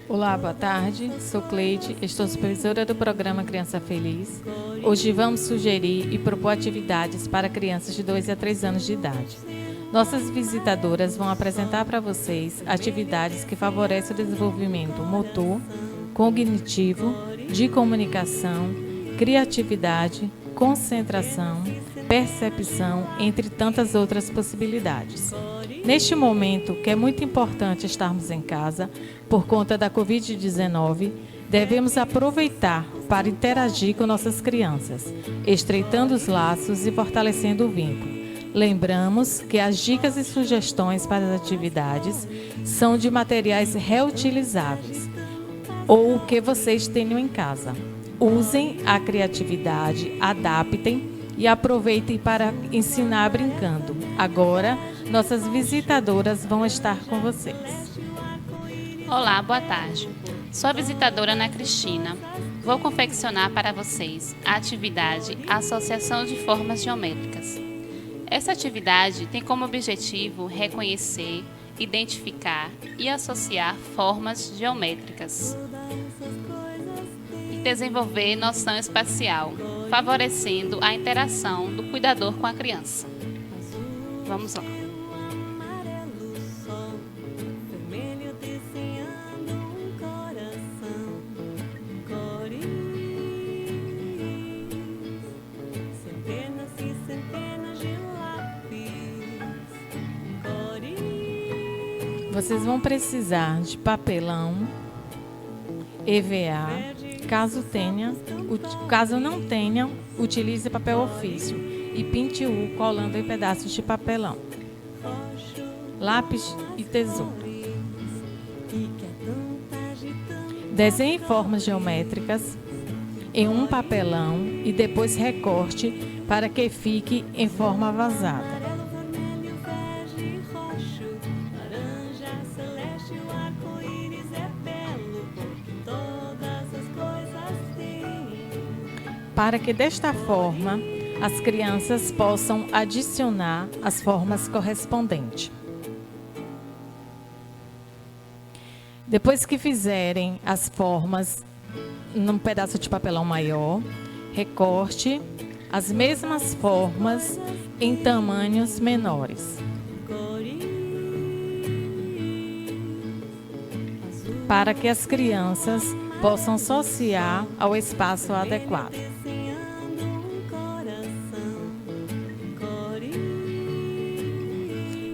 Olá, boa tarde. Sou Cleide, estou supervisora do programa Criança Feliz. Hoje vamos sugerir e propor atividades para crianças de 2 a 3 anos de idade. Nossas visitadoras vão apresentar para vocês atividades que favorecem o desenvolvimento motor, cognitivo, de comunicação, criatividade, concentração, percepção, entre tantas outras possibilidades. Neste momento, que é muito importante estarmos em casa, por conta da Covid-19, devemos aproveitar para interagir com nossas crianças, estreitando os laços e fortalecendo o vínculo. Lembramos que as dicas e sugestões para as atividades são de materiais reutilizáveis ou o que vocês tenham em casa. Usem a criatividade, adaptem e aproveitem para ensinar brincando. Agora, nossas visitadoras vão estar com vocês. Olá, boa tarde. Sou a visitadora Ana Cristina. Vou confeccionar para vocês a atividade Associação de Formas Geométricas. Essa atividade tem como objetivo reconhecer, identificar e associar formas geométricas e desenvolver noção espacial, favorecendo a interação do cuidador com a criança. Vamos lá. Vocês vão precisar de papelão, EVA, caso não tenham, utilize papel ofício e pinte-o colando em pedaços de papelão, lápis e tesoura. Desenhe formas geométricas em um papelão e depois recorte para que fique em forma vazada. Para que desta forma as crianças possam adicionar as formas correspondentes. Depois que fizerem as formas num pedaço de papelão maior, recorte as mesmas formas em tamanhos menores. Para que as crianças possam associar ao espaço adequado.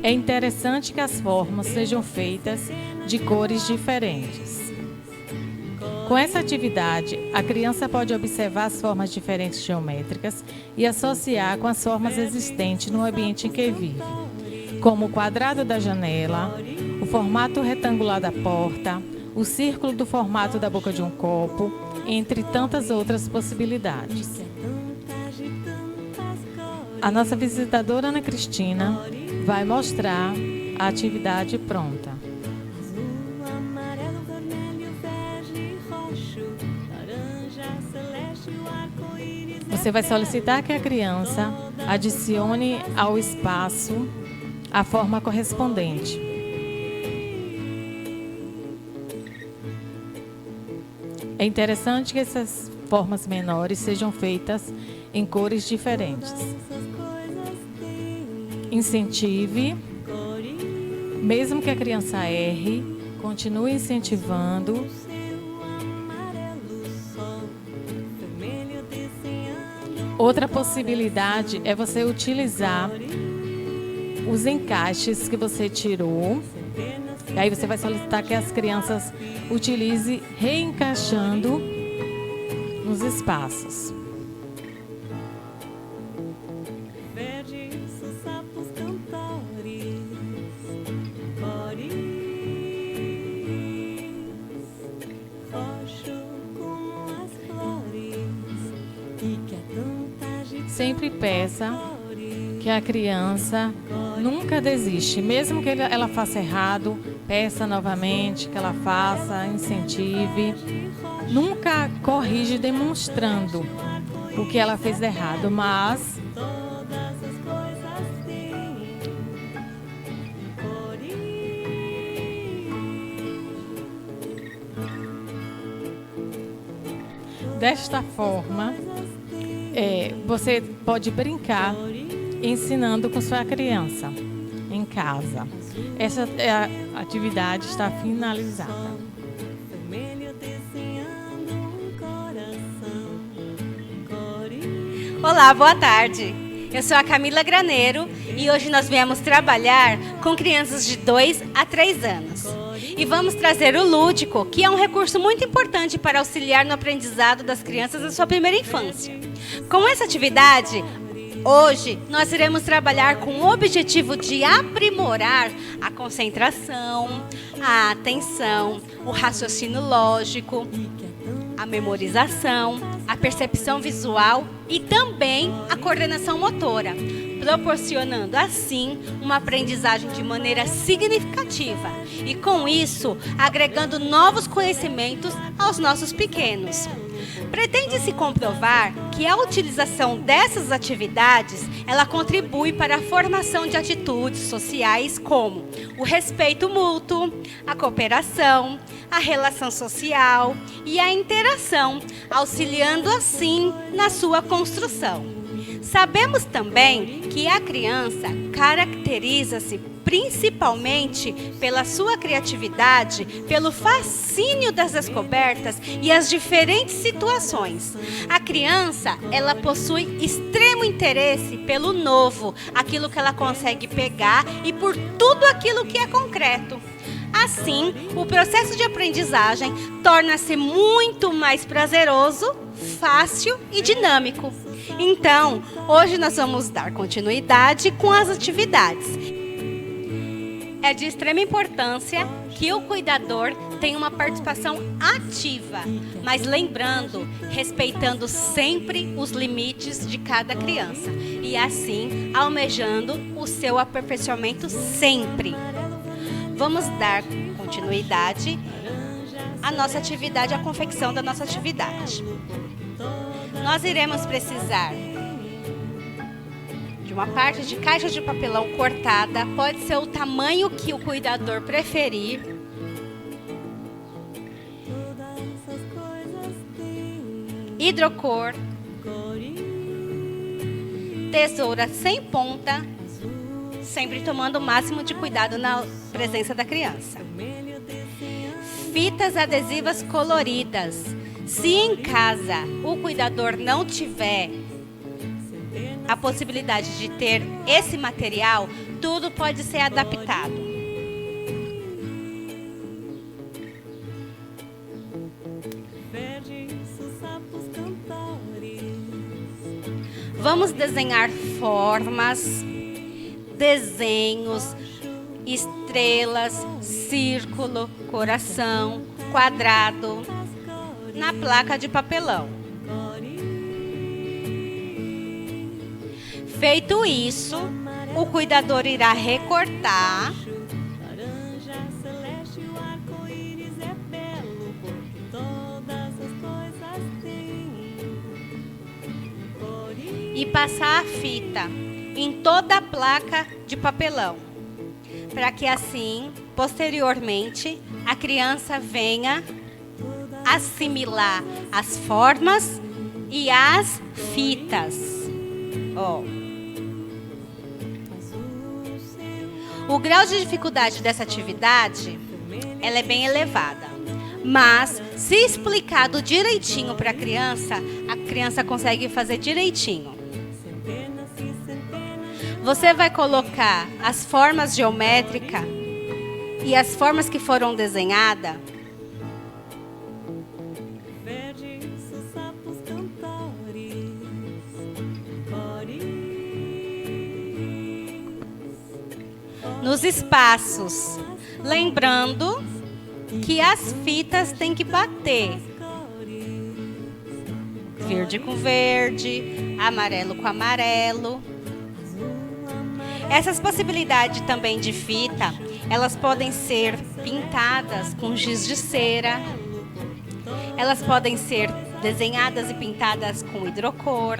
É interessante que as formas sejam feitas de cores diferentes. Com essa atividade, a criança pode observar as formas diferentes geométricas e associar com as formas existentes no ambiente em que vive, como o quadrado da janela, o formato retangular da porta, o círculo do formato da boca de um copo, entre tantas outras possibilidades. A nossa visitadora Ana Cristina vai mostrar a atividade pronta. Você vai solicitar que a criança adicione ao espaço a forma correspondente. É interessante que essas formas menores sejam feitas em cores diferentes. Incentive, mesmo que a criança erre, continue incentivando. Outra possibilidade é você utilizar os encaixes que você tirou. E aí você vai solicitar que as crianças utilizem reencaixando nos espaços. Sempre peça que a criança nunca desiste, mesmo que ela faça errado, peça novamente que ela faça, incentive. Nunca corrige demonstrando o que ela fez errado, mas desta forma, você pode brincar ensinando com sua criança em casa. Essa atividade está finalizada. Olá, boa tarde. Eu sou a Camila Graneiro e hoje nós viemos trabalhar com crianças de 2 a 3 anos. E vamos trazer o lúdico, que é um recurso muito importante para auxiliar no aprendizado das crianças na sua primeira infância. Com essa atividade, hoje nós iremos trabalhar com o objetivo de aprimorar a concentração, a atenção, o raciocínio lógico, a memorização, a percepção visual e também a coordenação motora, proporcionando assim uma aprendizagem de maneira significativa e com isso agregando novos conhecimentos aos nossos pequenos. Pretende-se comprovar que a utilização dessas atividades, ela contribui para a formação de atitudes sociais como o respeito mútuo, a cooperação, a relação social e a interação, auxiliando assim na sua construção. Sabemos também que a criança caracteriza-se principalmente pela sua criatividade, pelo fascínio das descobertas e as diferentes situações. A criança, ela possui extremo interesse pelo novo, aquilo que ela consegue pegar e por tudo aquilo que é concreto. Assim, o processo de aprendizagem torna-se muito mais prazeroso, fácil e dinâmico. Então, hoje nós vamos dar continuidade com as atividades. É de extrema importância que o cuidador tenha uma participação ativa, mas lembrando, respeitando sempre os limites de cada criança e assim almejando o seu aperfeiçoamento sempre. Vamos dar continuidade à nossa atividade, à confecção da nossa atividade. Nós iremos precisar de uma parte de caixa de papelão cortada, pode ser o tamanho que o cuidador preferir. Hidrocor, tesoura sem ponta, sempre tomando o máximo de cuidado na presença da criança. Fitas adesivas coloridas. Se em casa o cuidador não tiver a possibilidade de ter esse material, tudo pode ser adaptado. Vamos desenhar formas, desenhos, estrelas, círculo, coração, quadrado, na placa de papelão. Feito isso, o cuidador irá recortar e passar a fita em toda a placa de papelão, para que assim, posteriormente, a criança venha assimilar as formas e as fitas. O grau de dificuldade dessa atividade, ela é bem elevada, mas se explicado direitinho para a criança consegue fazer direitinho. Você vai colocar as formas geométricas e as formas que foram desenhadas nos espaços, lembrando que as fitas têm que bater. Verde com verde, amarelo com amarelo. Essas possibilidades também de fita, elas podem ser pintadas com giz de cera. Elas podem ser desenhadas e pintadas com hidrocor,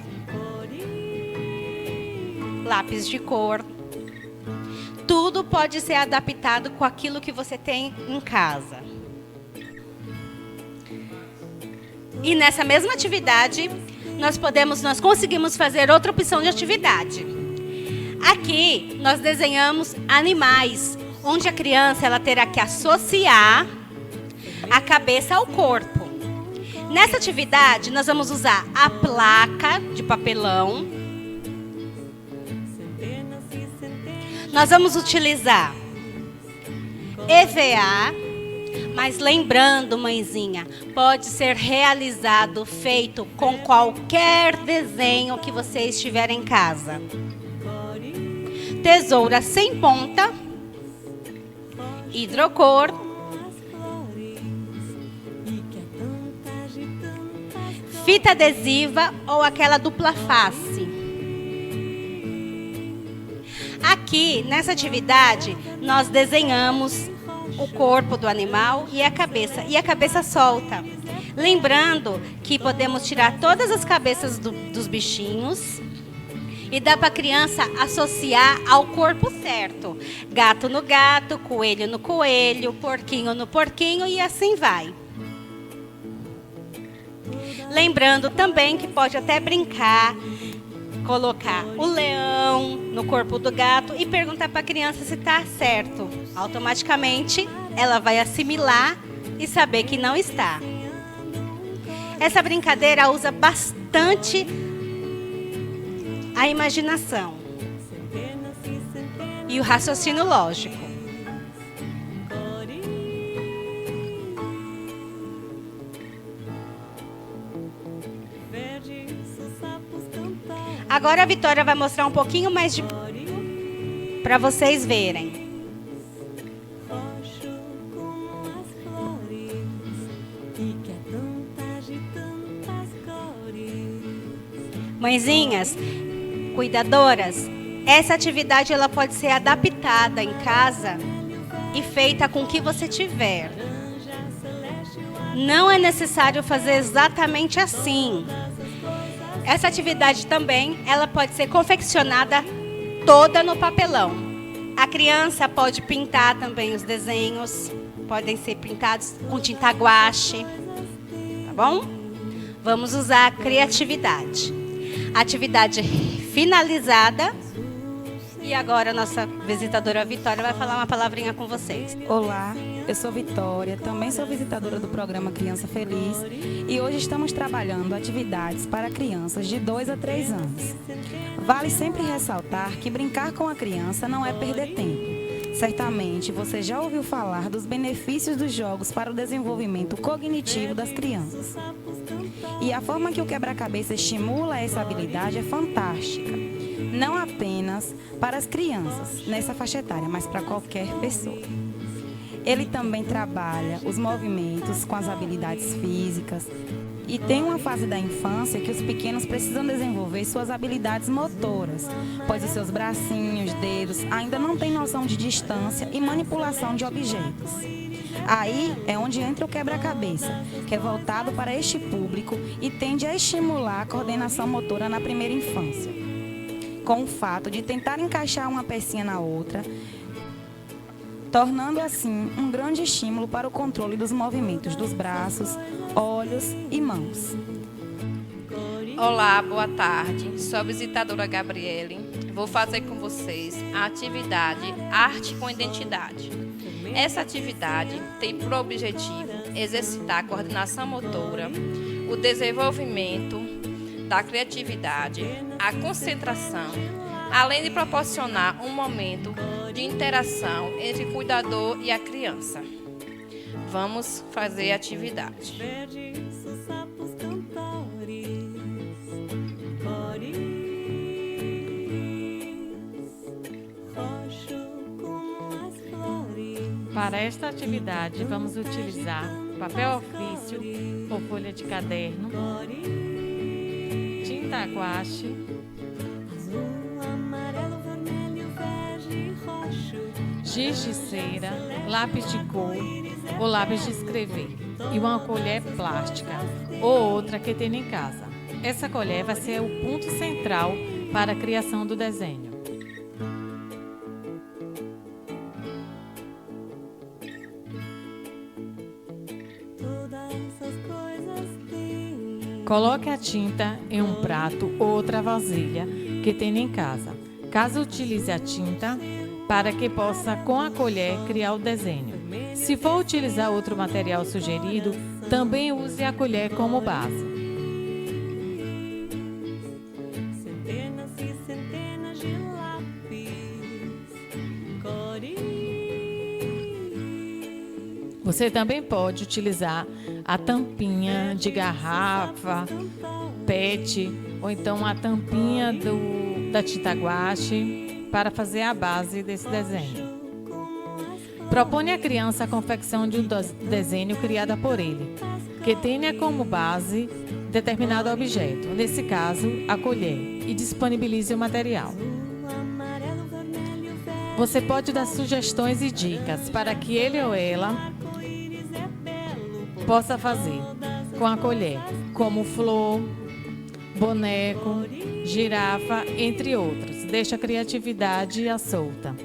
lápis de cor. Tudo pode ser adaptado com aquilo que você tem em casa. E nessa mesma atividade, nós conseguimos fazer outra opção de atividade. Aqui, nós desenhamos animais, onde a criança ela terá que associar a cabeça ao corpo. Nessa atividade, nós vamos usar a placa de papelão. Nós vamos utilizar EVA, mas lembrando, mãezinha, pode ser realizado, feito com qualquer desenho que você estiver em casa. Tesoura sem ponta, hidrocor, fita adesiva ou aquela dupla face. Aqui, nessa atividade, nós desenhamos o corpo do animal e a cabeça solta. Lembrando que podemos tirar todas as cabeças dos bichinhos e dá para a criança associar ao corpo certo. Gato no gato, coelho no coelho, porquinho no porquinho e assim vai. Lembrando também que pode até brincar, colocar o leão no corpo do gato e perguntar para a criança se está certo. Automaticamente, ela vai assimilar e saber que não está. Essa brincadeira usa bastante a imaginação e o raciocínio lógico. Agora a Vitória vai mostrar um pouquinho mais de para vocês verem. Mãezinhas, cuidadoras, essa atividade ela pode ser adaptada em casa e feita com o que você tiver. Não é necessário fazer exatamente assim. Essa atividade também, ela pode ser confeccionada toda no papelão. A criança pode pintar também os desenhos, podem ser pintados com tinta guache, tá bom? Vamos usar a criatividade. Atividade finalizada. E agora a nossa visitadora Vitória vai falar uma palavrinha com vocês. Olá, eu sou Vitória, também sou visitadora do programa Criança Feliz e hoje estamos trabalhando atividades para crianças de 2 a 3 anos. Vale sempre ressaltar que brincar com a criança não é perder tempo. Certamente você já ouviu falar dos benefícios dos jogos para o desenvolvimento cognitivo das crianças. E a forma que o quebra-cabeça estimula essa habilidade é fantástica. Não apenas para as crianças nessa faixa etária, mas para qualquer pessoa. Ele também trabalha os movimentos com as habilidades físicas e tem uma fase da infância que os pequenos precisam desenvolver suas habilidades motoras, pois os seus bracinhos, dedos ainda não têm noção de distância e manipulação de objetos. Aí é onde entra o quebra-cabeça, que é voltado para este público e tende a estimular a coordenação motora na primeira infância, com o fato de tentar encaixar uma pecinha na outra, tornando assim um grande estímulo para o controle dos movimentos dos braços, olhos e mãos. Olá, boa tarde. Sou a visitadora Gabriele. Vou fazer com vocês a atividade Arte com Identidade. Essa atividade tem por objetivo exercitar a coordenação motora, o desenvolvimento da criatividade, a concentração, além de proporcionar um momento de interação entre o cuidador e a criança. Vamos fazer a atividade. Para esta atividade, vamos utilizar papel ofício ou folha de caderno, tinta guache, giz de cera, lápis de cor ou lápis de escrever e uma colher plástica ou outra que tenha em casa. Essa colher vai ser o ponto central para a criação do desenho. Todas essas coisas têm Coloque a tinta em um prato ou outra vasilha que tenha em casa. Caso utilize a tinta, para que possa, com a colher, criar o desenho. Se for utilizar outro material sugerido, também use a colher como base. Centenas e centenas de lápis, cores. Você também pode utilizar a tampinha de garrafa, PET, ou então a tampinha da tinta guache para fazer a base desse desenho. Propõe à criança a confecção de um desenho criado por ele, que tenha como base determinado objeto, nesse caso, a colher, e disponibilize o material. Você pode dar sugestões e dicas para que ele ou ela possa fazer com a colher, como flor, boneco, girafa, entre outros. Deixa a criatividade à solta.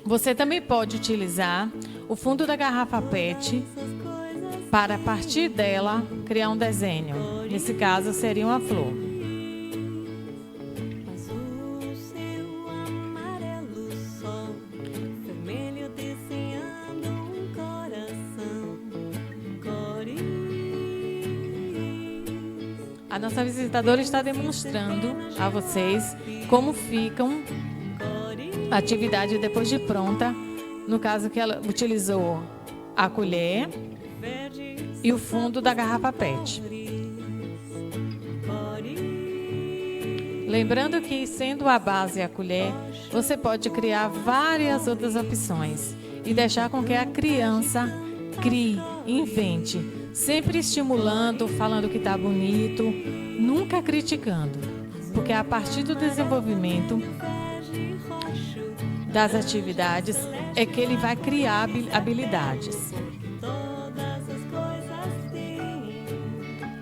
Você também pode utilizar o fundo da garrafa PET para, a partir dela, criar um desenho. Nesse caso, seria uma flor. Azul, céu, amarelo, sol, vermelho desenhando um coração, cores. A nossa visitadora está demonstrando a vocês como ficam a atividade depois de pronta. No caso que ela utilizou a colher e o fundo da garrafa PET. Lembrando que, sendo a base a colher, você pode criar várias outras opções e deixar com que a criança crie, invente, sempre estimulando, falando que está bonito, nunca criticando, porque a partir do desenvolvimento das atividades é que ele vai criar habilidades.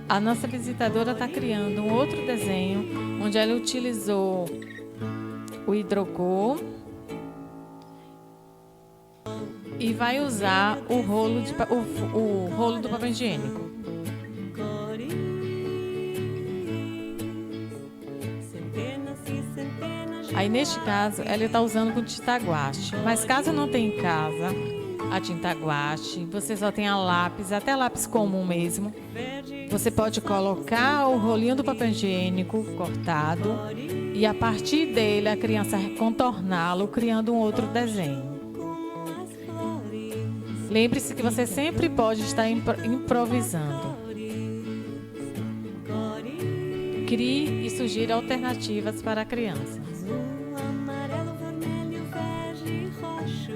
A nossa visitadora está criando um outro desenho, onde ela utilizou o hidrocor e vai usar o rolo do papel higiênico. Aí, neste caso, ela está usando com tinta guache. Mas caso não tenha em casa a tinta guache, você só tem a lápis, até lápis comum mesmo, você pode colocar o rolinho do papel higiênico cortado e, a partir dele, a criança contorná-lo, criando um outro desenho. Lembre-se que você sempre pode estar improvisando. Crie e sugira alternativas para a criança. Amarelo, vermelho, verde, roxo,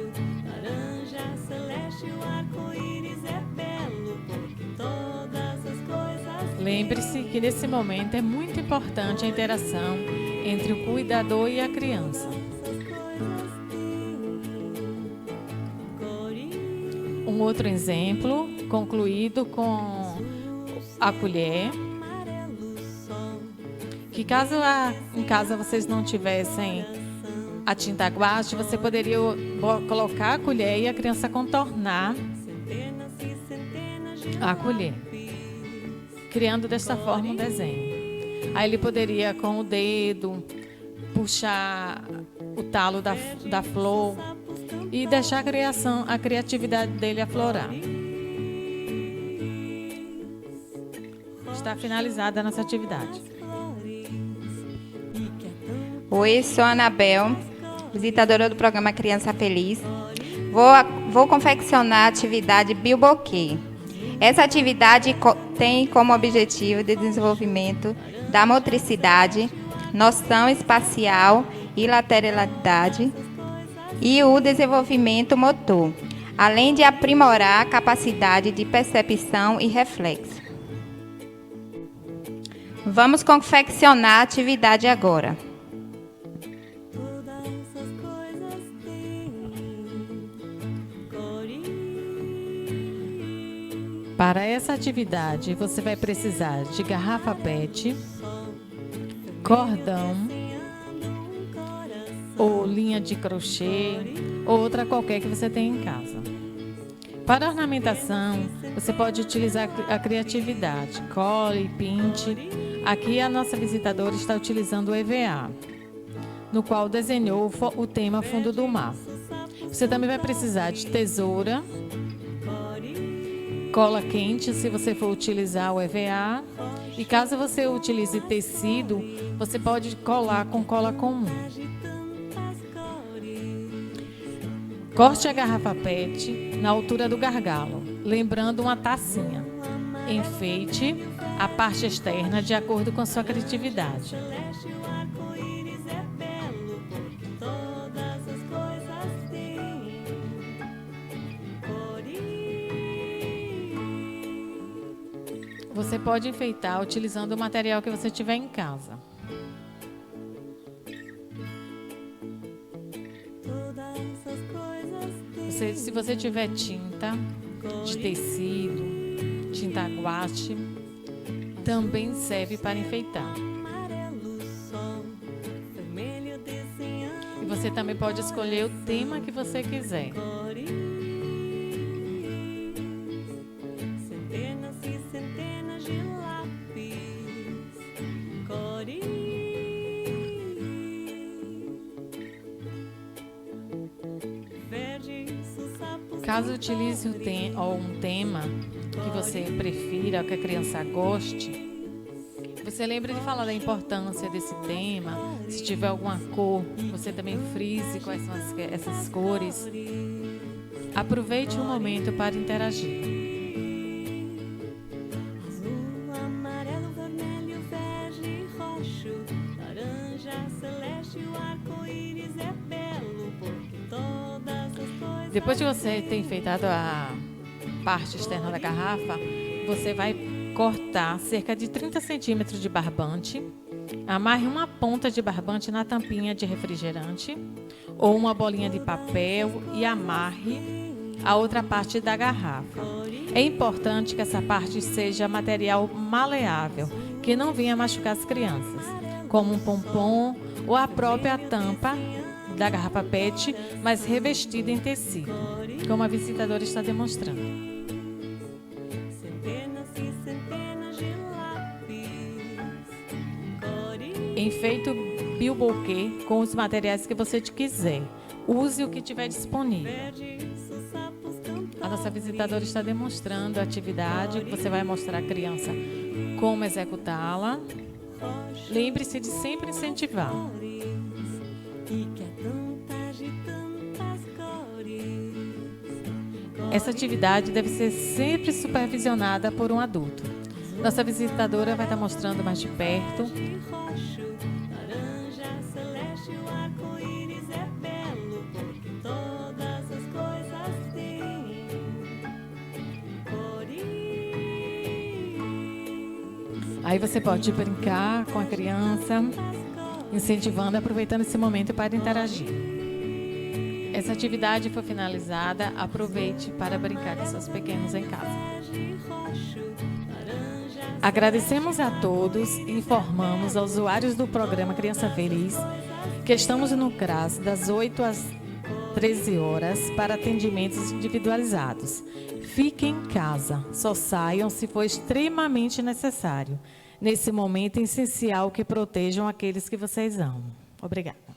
laranja, celeste, o arco-íris é belo, porque todas as coisas. Lembre-se que nesse momento é muito importante a interação entre o cuidador e a criança. Um outro exemplo, concluído com a colher, que caso em casa vocês não tivessem a tinta guache, você poderia colocar a colher e a criança contornar a colher, criando desta forma um desenho. Aí ele poderia, com o dedo, puxar o talo da flor e deixar a criatividade dele aflorar. Está finalizada a nossa atividade. Oi, sou a Anabel, visitadora do programa Criança Feliz. Vou confeccionar a atividade Bilboquê. Essa atividade tem como objetivo o desenvolvimento da motricidade, noção espacial e lateralidade e o desenvolvimento motor, além de aprimorar a capacidade de percepção e reflexo. Vamos confeccionar a atividade agora. Para essa atividade, você vai precisar de garrafa PET, cordão, ou linha de crochê, ou outra qualquer que você tenha em casa. Para ornamentação, você pode utilizar a criatividade. Cole, pinte. Aqui a nossa visitadora está utilizando o EVA, no qual desenhou o tema Fundo do Mar. Você também vai precisar de tesoura, cola quente, se você for utilizar o EVA. E caso você utilize tecido, você pode colar com cola comum. Corte a garrafa PET na altura do gargalo, lembrando uma tacinha. Enfeite a parte externa de acordo com sua criatividade. Você pode enfeitar utilizando o material que você tiver em casa. Se você tiver tinta de tecido, tinta guache, também serve para enfeitar. E você também pode escolher o tema que você quiser. Caso utilize um tema que você prefira, que a criança goste, você lembre de falar da importância desse tema. Se tiver alguma cor, você também frise quais são essas cores. Aproveite o momento para interagir. Azul, amarelo, vermelho, verde, roxo, laranja, celeste, o arco-íris é belo, porque todas as coisas... Depois de você ter enfeitado a parte externa da garrafa, você vai cortar cerca de 30 centímetros de barbante. Amarre uma ponta de barbante na tampinha de refrigerante ou uma bolinha de papel e amarre a outra parte da garrafa. É importante que essa parte seja material maleável, que não venha machucar as crianças, como um pompom ou a própria tampa da garrafa PET, mas revestida em tecido, como a visitadora está demonstrando. Centenas e centenas de lápis, Enfeite o bilboquê com os materiais que você quiser. Use o que tiver disponível. A nossa visitadora está demonstrando a atividade, que você vai mostrar à criança como executá-la. Lembre-se de sempre incentivar. e que há tantas e tantas cores. Essa atividade deve ser sempre supervisionada por um adulto. Nossa visitadora vai estar mostrando mais de perto. Roxo, laranja, celeste, o arco-íris é belo, porque todas as coisas têm cores. Aí você pode brincar com a criança, incentivando, aproveitando esse momento para interagir. Essa atividade foi finalizada. Aproveite para brincar com seus pequenos em casa. Agradecemos a todos e informamos aos usuários do programa Criança Feliz que estamos no CRAS das 8 às 13 horas para atendimentos individualizados. Fiquem em casa, só saiam se for extremamente necessário. Nesse momento é essencial que protejam aqueles que vocês amam. Obrigada.